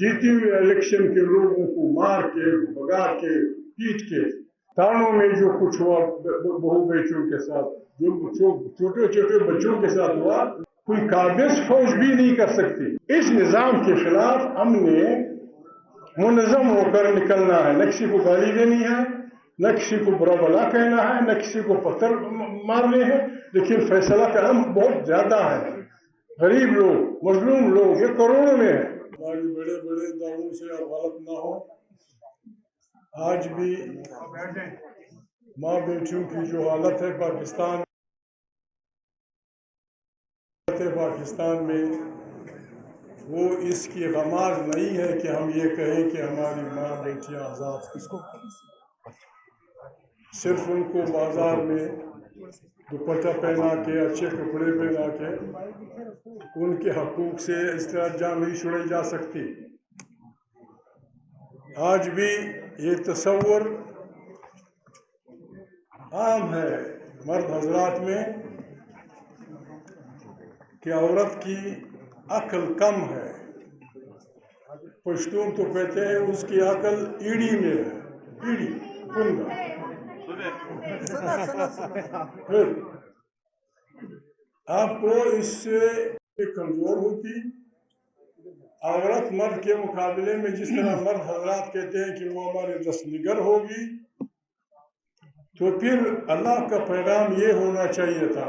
जीती हुई इलेक्शन के लोगों को मार के, भगा के, पीट के, थानों में जो कुछ हुआ बहू बेटियों के साथ, जो छोटे छोटे बच्चों के साथ हुआ, कोई काबिज फौज भी नहीं कर सकती। इस निजाम के खिलाफ हमने मुनज़्ज़म होकर निकलना है। न किसी को गाली देनी है, न किसी को बुरा भला कहना है, न किसी को पत्थर मारने हैं, लेकिन फैसला करना बहुत ज्यादा है। गरीब लोग, मजलूम लोग, ये करोड़ों में है। हमारे बड़े बड़े दावों से अब गलत ना हो। आज भी माँ बेटियों की जो हालत है पाकिस्तान में, वो इसकी गमाज नहीं है कि हम ये कहें कि हमारी माँ बेटियां आज़ाद किसको, सिर्फ उनको बाजार में दुपट्टा पहना के, अच्छे कपड़े पहना के उनके हकूक से इस तरह जान नहीं छुड़ाई जा सकती। आज भी ये तस्वुर आम है मर्द हजरात में कि औरत की अक्ल कम है। पश्तून तो कहते हैं उसकी अक्ल ईड़ी में है, ईड़ी कुंदा। आपको इससे कमजोर होती औरत मर्द के मुकाबले में, जिस तरह मर्द हजरात कहते हैं कि वो हमारे दस्तनिगर होगी, तो फिर अल्लाह का पैगाम ये होना चाहिए था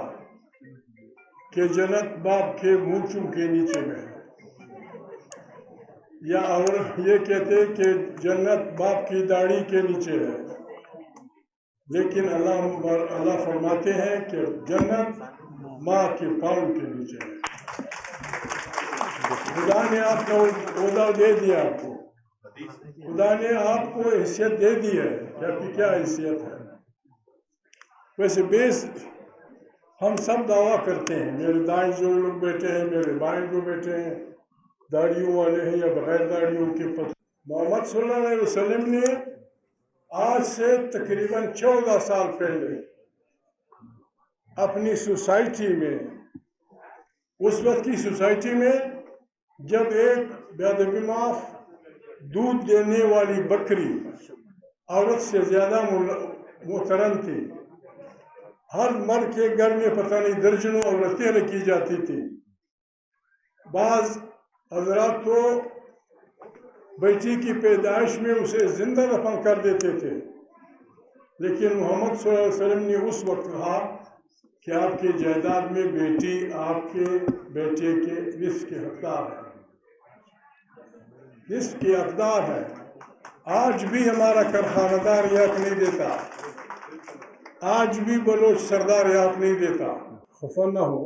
कि जन्नत बाप के मूंछों के नीचे में है, या और ये कहते कि जन्नत बाप की दाढ़ी के नीचे है, लेकिन अल्लाह फरमाते हैं कि जन्नत माँ के पाँव के नीचे है। खुदा ने आपको ओहदा दे दिया, आपको खुदा ने आपको हैसियत दे दी है कि आपकी क्या हैसियत है। वैसे बेस हम सब दावा करते हैं, मेरे दाएं जो लोग बैठे हैं, मेरे बाएं जो बैठे हैं, दाढ़ियों वाले हैं या बगैर दाढ़ियों के, मोहम्मद सल्लल्लाहु अलैहि वसल्लम ने आज से तकरीबन 14 साल पहले अपनी सोसाइटी में, उस वक्त की सोसाइटी में जब एक बेअदबी माफ दूध देने वाली बकरी औरत से ज्यादा मोहतरम थी, हर मर्द के घर में पता नहीं दर्जनों औरतें रखी जाती थी। बाज हजरात तो बेटी की पैदाइश में उसे जिंदा दफन कर देते थे, लेकिन मोहम्मद सल्लल्लाहु अलैहि वसल्लम ने उस वक्त कहा कि आपकी जायदाद में बेटी आपके बेटे के निस्फ के हकदार है, निस्फ के हकदार है। आज भी हमारा कारखानादार याद नहीं देता, आज भी बलोच सरदार याद नहीं देता। खफा न हो,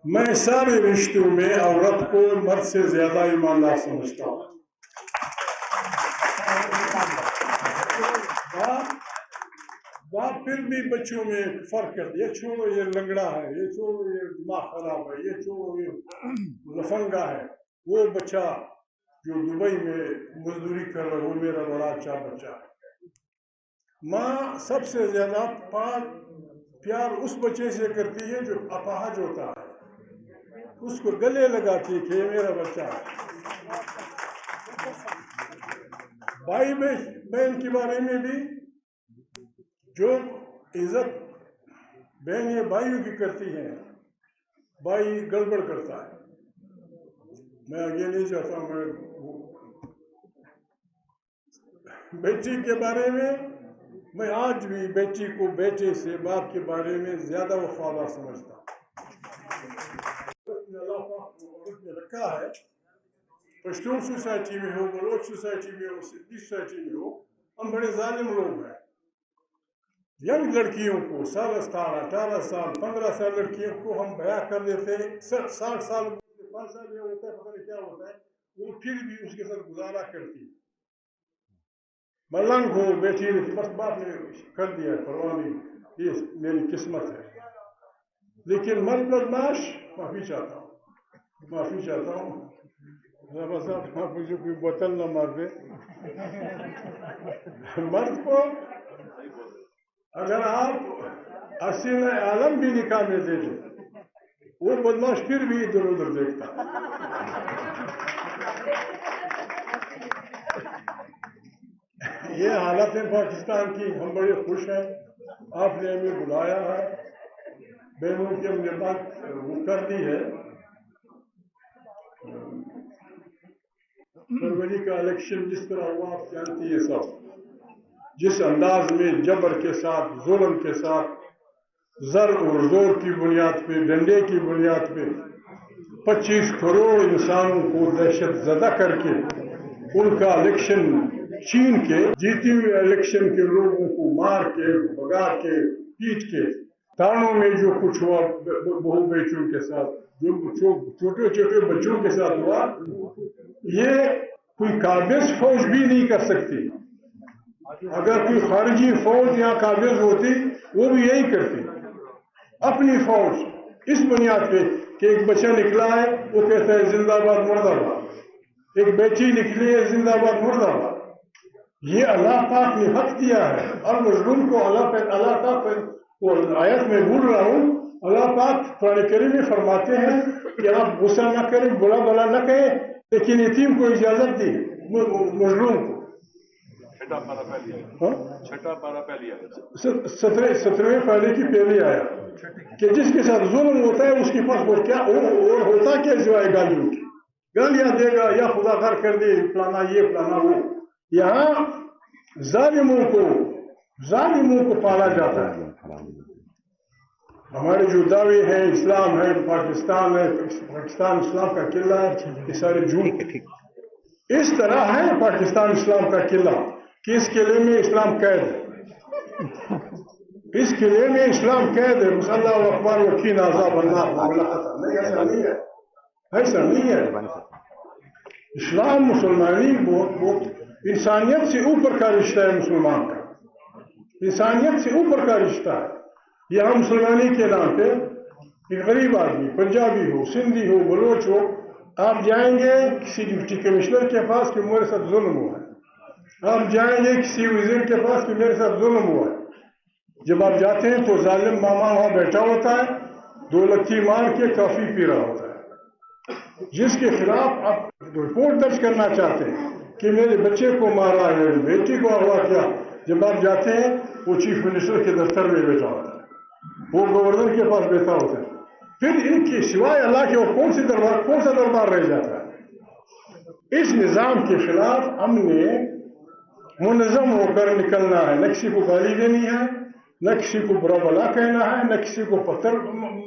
मैं सारे रिश्तों में औरत को मर्द से ज्यादा ईमानदार समझता हूँ। बाप फिर भी बच्चों में फर्क कर दिया, छोड़ो ये लंगड़ा है, ये छोड़ो ये दिमाग खराब है, ये छोड़ो ये लफंगा है, वो बच्चा जो दुबई में मजदूरी कर रहा है वो मेरा बड़ा अच्छा बच्चा है। माँ सबसे ज्यादा प्यार उस बच्चे से करती है जो अपाहज होता है, उसको गले लगाती है कि ये मेरा बच्चा है। भाई बहन के बारे में भी जो इज्जत बहन या भाइयों की करती है, भाई गड़बड़ करता है। मैं आगे नहीं चाहता, मैं बेटी के बारे में, मैं आज भी बेटी को बेटे से बाप के बारे में ज्यादा वफादार समझता हूँ। रखा है, पश्तून सोसाइटी में हो, बलोच सोसाइटी में हो, सिंधी सोसाइटी में हो, हम बड़े जालिम लोग हैं। यंग लड़कियों को 17 साल, 18 साल, 15 साल लड़कियों को हम ब्याह कर देते हैं, 60 साल 5 साल ये होता है, पता नहीं क्या होता है, वो फिर भी उसके साथ गुजारा करती है। मलंग हो बेटी ने बस बाप ने कर दिया, परवाह नहीं, ये मेरी किस्मत है। लेकिन मर्द बदमाश, माफी चाहता हूँ, माफी चाहता हूँ, आप मुझे कोई बोतल न मार दे। मर्द को अगर आप असील आलम भी निकाह में दे दो, वो बदमाश फिर भी इधर उधर देखता। یہ حالت ہے پاکستان کی. ہم بڑے خوش ہیں آپ نے ہمیں بلایا ہے. بہنوں کی ہم نے بات وہ کر دی ہے. فروری کا الیکشن جس طرح ہوا آپ جانتی ہے سب. جس انداز میں جبر کے ساتھ, ظلم کے ساتھ, زر اور زور کی بنیاد پہ, ڈنڈے کی بنیاد پہ 25 کروڑ انسانوں کو دہشت زدہ کر کے ان کا الیکشن چھین کے, جیتی ہوئے الیکشن کے لوگوں کو مار کے, بگا کے, پیٹ کے, تانوں میں جو کچھ ہوا بہو بیٹیوں کے ساتھ, جو چھوٹے چھوٹے بچوں کے ساتھ ہوا, یہ کوئی قابض فوج بھی نہیں کر سکتی. اگر کوئی خارجی فوج یا قابض ہوتی وہ بھی یہی کرتی. اپنی فوج اس بنیاد پہ کہ ایک بچہ نکلا ہے وہ کہتا ہے زندہ باد مرد آباد, ایک بیٹی نکلی ہے زندہ باد مرد آباد. یہ اللہ پاک نے حق دیا ہے. اور مظلوم کو اللہ پاک کو آیت میں بول رہا ہوں, اللہ پاک قرآن کریم میں فرماتے ہیں کہ آپ غصہ نہ کریں, بلا بلا نہ کہیں, لیکن یتیم کو اجازت دی, مظلوم کو. 17ویں پہلے کی پہلی آیا کہ جس کے ساتھ ظلم ہوتا ہے اس کے پاس وہ کیا اور ہوتا کیا سوائے گالیوں کی. گالیاں دے گا یا خدا گھر کر دے, فلانا یہ فلانا وہ. یہاں ظالموں کو پالا جاتا ہے. ہمارے جو دعوے ہیں اسلام ہے, پاکستان ہے, پاکستان اسلام کا قلعہ ہے, یہ سارے جھوٹ. اس طرح ہے پاکستان اسلام کا قلعہ کہ اس قلعے میں اسلام قید ہے. اس قلعے میں اسلام قید ہے. مسلح اخبار وکین عذاب اللہ معاملہ ختم. نہیں, ایسا نہیں ہے, ایسا نہیں ہے. اسلام مسلمانی بہت انسانیت سے اوپر کا رشتہ ہے. مسلمان کا انسانیت سے اوپر کا رشتہ ہے. یہاں مسلمانی کے نام پہ ایک غریب آدمی, پنجابی ہو, سندھی ہو, بلوچ ہو, آپ جائیں گے کسی ڈپٹی کمشنر کے پاس کہ میرے ساتھ ظلم ہوا ہے. آپ جائیں گے کسی وزیر کے پاس کہ میرے ساتھ ظلم ہوا ہے. جب آپ جاتے ہیں تو ظالم ماما وہاں بیٹھا ہوتا ہے, 2 لکی مار کے کافی پی رہا ہوتا ہے. جس کے خلاف آپ رپورٹ درج کرنا چاہتے ہیں کہ میرے بچے کو مارا ہے, بیٹی کو اغوا کیا, جب آپ جاتے ہیں وہ چیف منسٹر کے دفتر میں بیٹھا ہوتا ہے, وہ گورنر کے پاس بیٹھا ہوتا ہے. پھر ان کے سوائے اللہ کے اور کون سا دربار رہ جاتا ہے. اس نظام کے خلاف ہم نے منظم ہو کر نکلنا ہے. نہ کسی کو گالی دینی ہے, نہ کسی کو برا بلا کہنا ہے, نہ کسی کو پتھر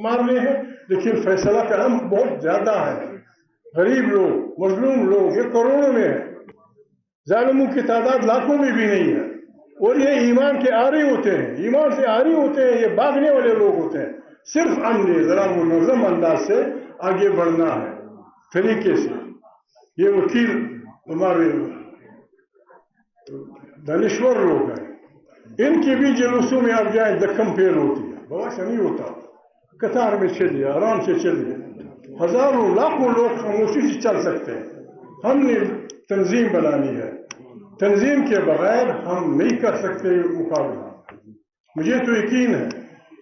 مارنے ہیں, لیکن فیصلہ کرنا بہت زیادہ ہے. غریب لوگ, مظلوم لوگ یہ کروڑوں میں ہیں, ظالموں کی تعداد لاکھوں میں بھی نہیں ہے. اور یہ ایمان کے عاری ہوتے ہیں, ایمان سے عاری ہوتے ہیں, یہ بھاگنے والے لوگ ہوتے ہیں. صرف ہم نے ذرا منظم انداز سے آگے بڑھنا ہے طریقے سے. یہ وکیل ہمارے دانشور لوگ ہیں, ان کے بھی جلوسوں میں آپ جائیں دکم پھیل ہوتی ہے. بہت نہیں ہوتا, قطار میں چلیے, آرام سے چلیے. ہزاروں لاکھوں لوگ خاموشی سے چل سکتے ہیں. ہم نے تنظیم بنانی ہے. تنظیم کے بغیر ہم نہیں کر سکتے مقابلہ. مجھے تو یقین ہے,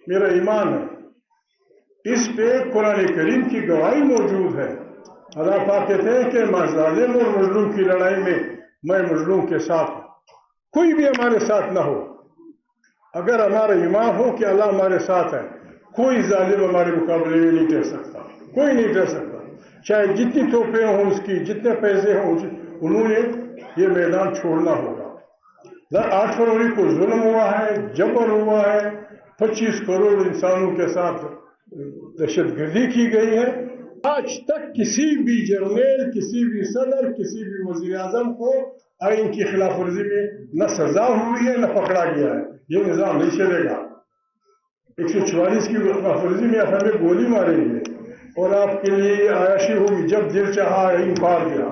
میرا ایمان ہے, اس پہ قرآن کریم کی گواہی موجود ہے. اللہ پاک کہتے ہیں کہ ظالم اور مظلوم کی لڑائی میں میں مظلوم کے ساتھ ہوں. کوئی بھی ہمارے ساتھ نہ ہو, اگر ہمارا ایمان ہو کہ اللہ ہمارے ساتھ ہے, کوئی ظالم ہمارے مقابلے میں نہیں ٹھہر سکتا. کوئی نہیں ٹھہر سکتا, چاہے جتنی توپیں ہوں اس کی, جتنے پیسے ہوں. انہوں نے یہ میدان چھوڑنا ہوگا. 8 فروری کو ظلم ہوا ہے, جبر ہوا ہے, 25 کروڑ انسانوں کے ساتھ دہشت گردی کی گئی ہے. آج تک کسی بھی جرنیل, کسی بھی صدر, کسی بھی وزیر اعظم کو آئین کی خلاف ورزی میں نہ سزا ہوئی ہے نہ پکڑا گیا ہے. یہ نظام نہیں چلے گا. 144 کی خلاف ورزی میں آپ ہمیں گولی ماریں گے اور آپ کے لیے عیاشی ہوگی. جب دل چاہا آئین پار گیا,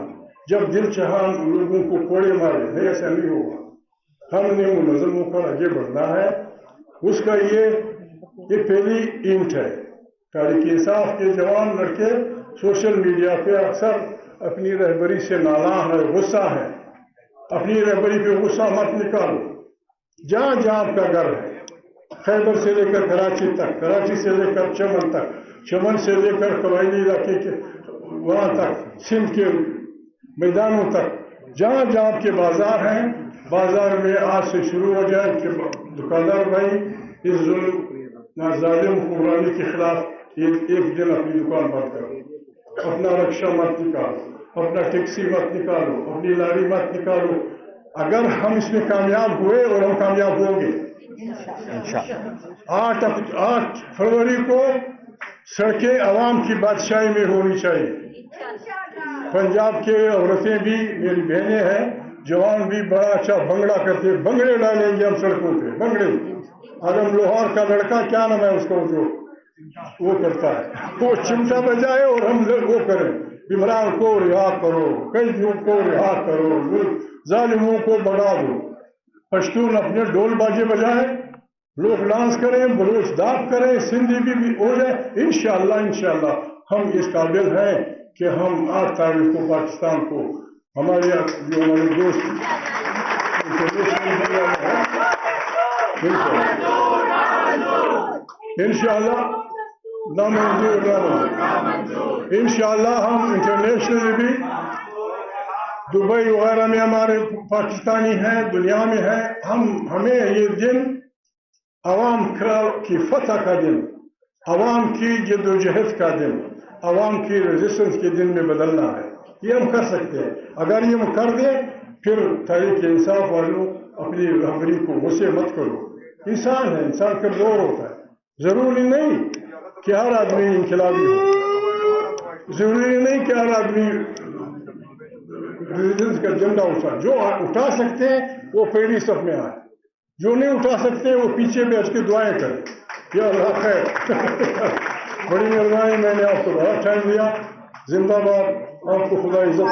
جب دل چاہا لوگوں کو کوڑے مارے. نہیں, ایسا نہیں ہوگا. ہم نے منظم ہو کر آگے بڑھنا ہے. اس کا یہ پہلی اینٹ ہے. تحریک انصاف کے جوان لڑکے سوشل میڈیا پہ اکثر اپنی رہبری سے نالاں ہیں, غصہ ہے. اپنی رہبری پہ غصہ مت نکالو. جہاں جہاں آپ کا گھر ہے, خیبر سے لے کر کراچی تک, کراچی سے لے کر چمن تک, چمن سے لے کر قبائلی علاقے کے وہاں تک, سندھ کے میدانوں تک, جہاں جہاں آپ کے بازار ہیں, बाजार में आज से शुरू हो जाए कि दुकानदार भाई इस ज़ालिम हुक्मरानी के खिलाफ एक दिन अपनी दुकान बंद करो, अपना रक्षा मत निकालो, अपना टैक्सी मत निकालो, अपनी लारी मत निकालो। अगर हम इसमें कामयाब हुए, और हम कामयाब होंगे, 8 फरवरी को सड़कें अवाम की बादशाही में होनी चाहिए। पंजाब के औरतें भी मेरी बहनें हैं, जवान भी बड़ा अच्छा भंगड़ा करते, भंगड़े डालेंगे हम सड़कों पे, भंगड़े। आदम लोहार का लड़का, क्या नाम है उसको, जो वो करता है, वो चिमटा बजाए और हम वो करें, इमरान को रिहा करो, कैदियों को रिहा करो, जालिमों को बढ़ा दो। पश्तून अपने ढोल बाजे बजाए, लोग डांस करें, बलूच दाब करें, सिंधी भी हो जाए। इंशाअल्लाह हम इस काबिल हैं कि हम 8 तारीख को पाकिस्तान को, हमारे जो हमारे दोस्त इंशाअल्लाह हम इंटरनेशनली भी, दुबई वगैरह में हमारे पाकिस्तानी हैं, दुनिया में हैं, हमें ये दिन अवाम की फतह का दिन, अवाम की जद्दोजहद का दिन, अवाम की रेजिस्टेंस के दिन में बदलना है। ये हम कर सकते हैं। अगर ये हम कर दें, फिर तहरीक इंसाफ वालों अपनी रहबरी को गुस्से मत करो। इंसान है, इंसान कमजोर होता है। जरूरी नहीं कि हर आदमी इनकलाबी हो, जरूरी नहीं कि हर आदमी रेजिस्टेंस का झंडा जो उठा सकते हैं वो पहली सफ में आए, जो नहीं उठा सकते वो पीछे बैठ के दुआएं करें। या अल्लाह खैर। बड़ी मेहरबानी, मैंने आपको बड़ा टाइम दिया। जिंदाबाद, आपको खुदा इज्जत।